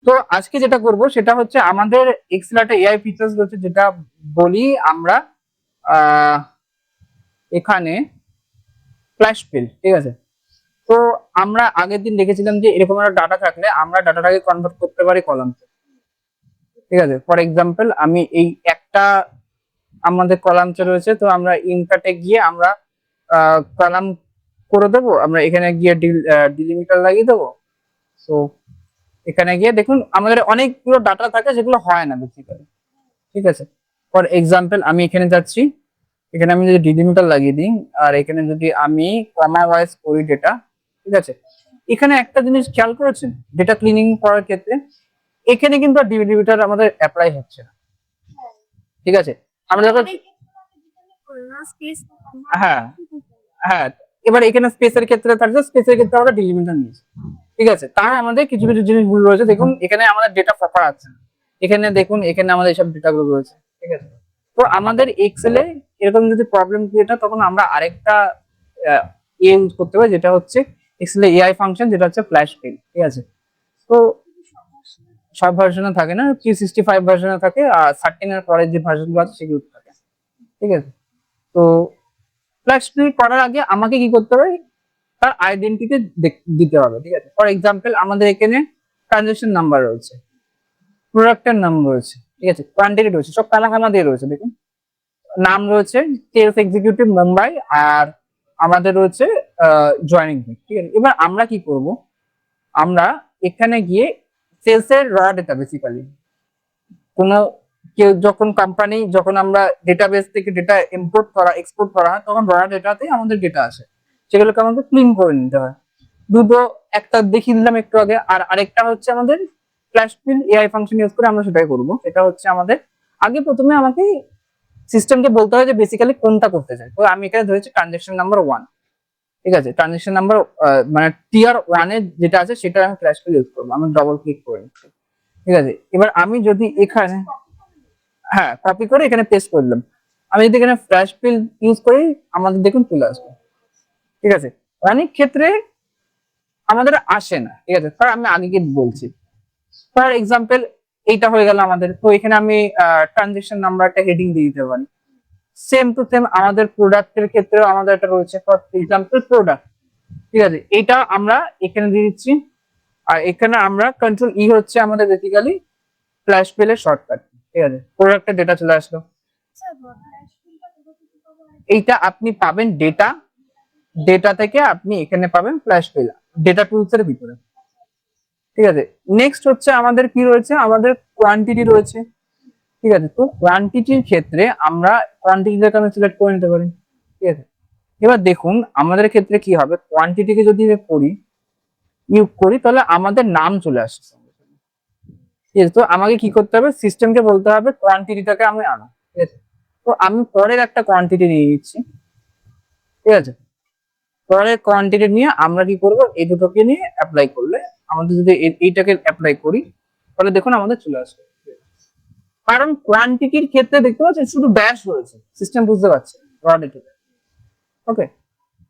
তো আজকে যেটা করব সেটা হচ্ছে আমাদের এক্সেল একটা এআই ফিচার্স রয়েছে, যেটা বলি আমরা আহ এখানে ফ্ল্যাশ ফিল, ঠিক আছে। তো আমরা আগের দিন দেখেছিলাম যে এরকম একটা ডাটা থাকলে আমরা ডাটাটাকে কনভার্ট করতে পারি কলামে, ঠিক আছে। ফর এক্সাম্পল আমি এই একটা আমাদের কলামটা রয়েছে, তো আমরা ইনকাটে গিয়ে আমরা কলাম করে দেবো, আমরা এখানে গিয়ে ডিলিমিটার লাগিয়ে দেবো। তো এখানে গিয়ে দেখুন আমাদের অনেকগুলো ডাটা থাকে যেগুলো হয় না বেসিক্যালি, ঠিক আছে। ফর এক্সাম্পল আমি এখানে যাচ্ছি, এখানে আমি যদি ডিলিমিটার লাগিয়ে দিই আর এখানে যদি আমি কমা ওয়াইজ করি ডেটা, ঠিক আছে। এখানে একটা জিনিস খেয়াল করেছেন, ডেটা ক্লিনিং করার ক্ষেত্রে এখানে কিন্তু ডিলিমিটার আমাদের অ্যাপ্লাই হচ্ছে না, ঠিক আছে। আমরা যখন হ্যাঁ হ্যাঁ এবার এখানে স্পেসের ক্ষেত্রে থাকছে, স্পেসের ক্ষেত্রে আমরা ডিলিমিটার নিয়েছি, ঠিক আছে। তার আমাদের কিছু কিছু জিনিস ভুল রয়েছে, দেখুন এখানে আমাদের ডেটা প্রপার আছে, এখানে দেখুন এখানে আমাদের সব ডেটা গুলো রয়েছে, ঠিক আছে। তো আমাদের এক্সেলে এরকম যদি প্রবলেম ক্রিয়েট হয় তখন আমরা আরেকটা ইউজ করতে পারি, যেটা হচ্ছে এক্সেলে এআই ফাংশন, যেটা হচ্ছে ফ্ল্যাশ ফিল, ঠিক আছে। তো সব ভার্সনে থাকে না, 365 ভার্সনে থাকে, আর 13 এর পরে যে ভার্সন গুলো আছে সেগুলো থাকে, ঠিক আছে। তো ফ্ল্যাশ ফিল করার আগে আমাকে কি করতে হবে, তার আইডেন্টিটি দিতে হবে, ঠিক আছে। ফর এক্সাম্পল আমাদের এখানে ট্রানজাকশন নাম্বার রয়েছে, প্রোডাক্টের নাম রয়েছে, ঠিক আছে, কোয়ান্টিটি রয়েছে, সব কালাকামা দিয়ে রয়েছে, দেখুন নাম রয়েছে সেলস এক্সিকিউটিভ মুম্বাই, আর আমাদের রয়েছে জয়েনিং, ঠিক আছে। এবার আমরা কি করব, আমরা এখানে গিয়ে সেলস এর র ডেটা, বেসিক্যালি কোনো কেউ যখন কোম্পানি, যখন আমরা ডেটাবেস থেকে ডেটা ইম্পোর্ট করা এক্সপোর্ট করা হয় তখন র ডেটাতে আমাদের ডেটা আসে, সেগুলোকে আমাদের ক্লিন করে নিতে হয়। দুটো, একটা দেখিয়ে দিলাম একটু আগে, আর আরেকটা হচ্ছে আমাদের flash fill AI function use করে আমরা সেটাই করব। এটা হচ্ছে আমাদের আগে প্রথমে আমাকে সিস্টেমকে বলতে হয় যে বেসিক্যালি কোনটা করতে চাই। তো আমি এখানে ধরেছি ট্রানজাকশন নাম্বার 1, ঠিক আছে। ট্রানজাকশন নাম্বার মানে টিয়ার 1 এর যেটা আছে সেটা আমি ফ্ল্যাশ ফিল ইউজ করবো, আমি ডবল ক্লিক করে নিচ্ছি, ঠিক আছে। এবার আমি যদি এখানে হ্যাঁ কপি করে এখানে পেস্ট করলাম, আমি যদি এখানে ফ্ল্যাশ ফিল ইউজ করি আমাদের দেখুন চলে আসবে, ঠিক আছে। অনেক ক্ষেত্রে আমাদের আসে না, ঠিক আছে। আমি আগে বলছি, ফর এক্সাম্পল এইটা হয়ে গেল আমাদের, তো এখানে আমি ট্রানজেকশন নাম্বারটা হেডিং দিয়ে দিতে পারি। সেম টু সেম আমাদের প্রোডাক্টের ক্ষেত্রেও আমাদের একটা রয়েছে, ফর এক্সাম্পল প্রোডাক্ট, ঠিক আছে। এটা আমরা এখানে দিয়ে দিচ্ছি, আর এখানে আমরা কন্ট্রোল ই হচ্ছে আমাদের বেসিক্যালি ফ্ল্যাশ ফিলের শর্টকাট, ঠিক আছে। প্রোডাক্টের ডেটা চলে আসলো, এইটা আপনি পাবেন ডেটা, ডেটা থেকে আপনি এখানে পাবেন ফ্ল্যাশ ফিল ডেটা টুলস এর ভিতরে, ঠিক আছে। নেক্সট হচ্ছে আমাদের কি রয়েছে, আমাদের কোয়ান্টিটি রয়েছে, ঠিক আছে। তো কোয়ান্টিটির ক্ষেত্রে আমরা কোয়ান্টিটিটাকে আমি সিলেক্ট করে নিতে পারি, ঠিক আছে। এবার দেখুন আমাদের ক্ষেত্রে কি হবে, কোয়ান্টিটিকে যদি করি ইউজ করি তাহলে আমাদের নাম চলে আসছে, ঠিক আছে। তো আমাকে কি করতে হবে, সিস্টেমকে বলতে হবে কোয়ান্টিটিটাকে আমি আনো, ঠিক আছে। তো আমি পরের একটা কোয়ান্টিটি নিয়ে নিচ্ছি, ঠিক আছে। পরের কোয়ান্টিটি নিয়ে আমরা কি করব, এই দুটোকে নিয়ে অ্যাপ্লাই করলে আমাদের যদি এইটাকে অ্যাপ্লাই করি তাহলে দেখুন আমাদের চলে আসবে, কারণ কোয়ান্টিটির ক্ষেত্রে দেখতে পাচ্ছেন শুধু ড্যাশ রয়েছে, সিস্টেম বুঝতে পারছে র ডেটা, ওকে।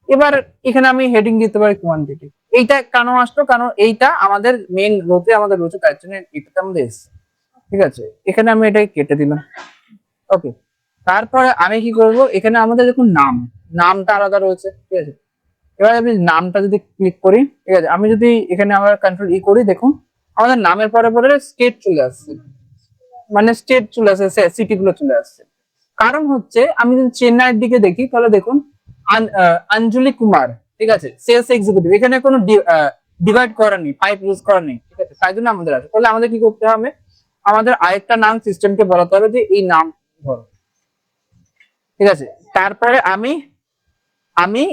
এবার এখানে আমি হেডিং দিতে পারি কোয়ান্টিটি, এইটা কেন আসলো, কারণ এইটা আমাদের মেইন রোতে আমাদের রয়েছে, তার জন্য এটাতে আমাদের এসছে, ঠিক আছে। এখানে আমি এটাকে কেটে দিলাম, ওকে। তারপরে আমি কি করব, এখানে আমাদের দেখুন নামটা আলাদা রয়েছে, ঠিক আছে। এবার আমি নামটা যদি ক্লিক করি, ঠিক আছে, আমি যদি এখানে আমার কন্ট্রোল ই করি, দেখুন আমাদের নামের পরে পরে স্টেট চলে আসছে, মানে স্টেট চলে আসছে, সিটি গুলো চলে আসছে। কারণ হচ্ছে আমি যদি চেন্নাইয়ের দিকে দেখি তাহলে দেখুন অঞ্জলি কুমার, ঠিক আছে, সেলস এক্সিকিউটিভ, এখানে কোনো ডিভাইড করা নেই, পাইপ ইউজ করা নেই, ঠিক আছে। তাই জন্য আমাদের আছে, তাহলে আমাদের কি করতে হবে, আমাদের আরেকটা নাম সিস্টেমকে বলাতে হবে যে এই নাম ধরো, ঠিক আছে। তারপরে আমি আমি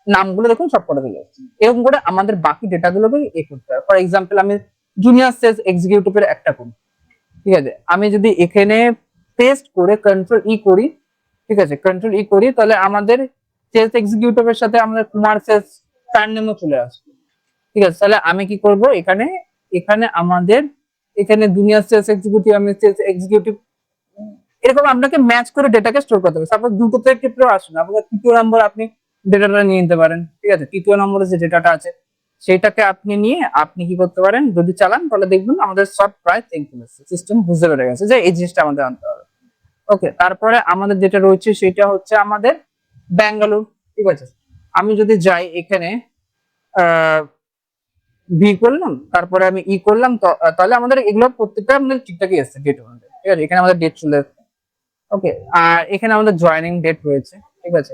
নামগুলো দেখুন সব করে দিলে, এরকম করে আমাদের বাকি ডেটাগুলোকে এ করতে হবে। ফর এক্সাম্পল আমি জুনিয়র সেলস এক্সিকিউটিভের একটা করি, ঠিক আছে। আমি যদি এখানে পেস্ট করে কন্ট্রোল ই করি, ঠিক আছে, কন্ট্রোল ই করি, তাহলে আমাদের সেলস এক্সিকিউটিভের সাথে আমাদের কুমার সেলস তার নামও চলে আসবে, ঠিক আছে। তাহলে আমি কি করব, এখানে এখানে আমাদের এখানে জুনিয়র সেলস এক্সিকিউটিভ, আমি সেলস এক্সিকিউটিভ, এরকম আপনাকে ম্যাচ করে ডেটাকে স্টোর করতে হবে। সাপোজ দুটো ক্ষেত্রেও আসুন, আপনার তৃতীয় নম্বর আপনি ডেটাটা নিয়ে নিতে পারেন, ঠিক আছে। তৃতীয় নম্বরে যে ডেটাটা আছে সেটাকে আপনি নিয়ে আপনি কি করতে পারেন, যদি চালান তাহলে দেখবেন আমাদের সব প্রায় চেঞ্জ হয়েছে, সিস্টেম বুঝতে পেরে গেছে যে এই জিনিসটা আমাদের আনতে হবে। ওকে, তারপরে আমাদের যেটা রয়েছে সেটা হচ্ছে আমাদের ব্যাঙ্গালোর। ঠিক আছে, আমি যদি যাই এখানে ভি করলাম, তারপরে আমি ই করলাম, তাহলে আমাদের এগুলো প্রত্যেকটা আমাদের ঠিকঠাকই আসছে ডেট অনুযায়ী। ঠিক আছে, এখানে আমাদের ডেট চলে আসছে। ওকে, আর এখানে আমাদের জয়েনিং ডেট রয়েছে। ঠিক আছে,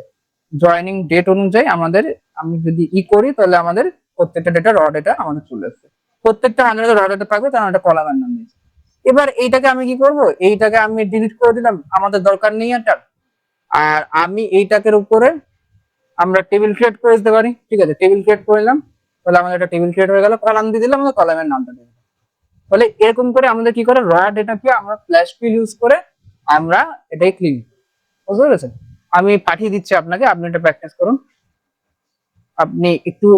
জয়েনিং ডেট অনুযায়ী আমাদের, আমি যদি ই করি তাহলে আমাদের প্রত্যেকটা ডেটা র ডেটা আমাদের চলে আসছে। প্রত্যেকটা 100 র ডেটা থাকবে, তার একটা কলামের নাম দিয়েছে। এবার এইটাকে আমি কি করব, এইটাকে আমি ডিলিট করে দিলাম, আমাদের দরকার নেই এটা। আর আমি এইটাকের উপরে আমরা টেবিল ক্রিয়েট করে দিতে পারি। ঠিক আছে, টেবিল ক্রিয়েট করলাম, তাহলে আমাদের একটা টেবিল ক্রিয়েট হয়ে গেল, কলাম দিয়ে দিলাম, আমাদের কলামের নামটা দিয়ে দিলাম। তাহলে এরকম করে আমাদের কি করে র ডেটাকে আমরা ফ্ল্যাশ ফিল ইউজ করে আমরা এটাই ক্লিন, বুঝতে পেরেছেন? আমি পাঠিয়ে দিচ্ছি আপনাকে, আপনি এটা প্র্যাকটিস করুন। আপনি একটু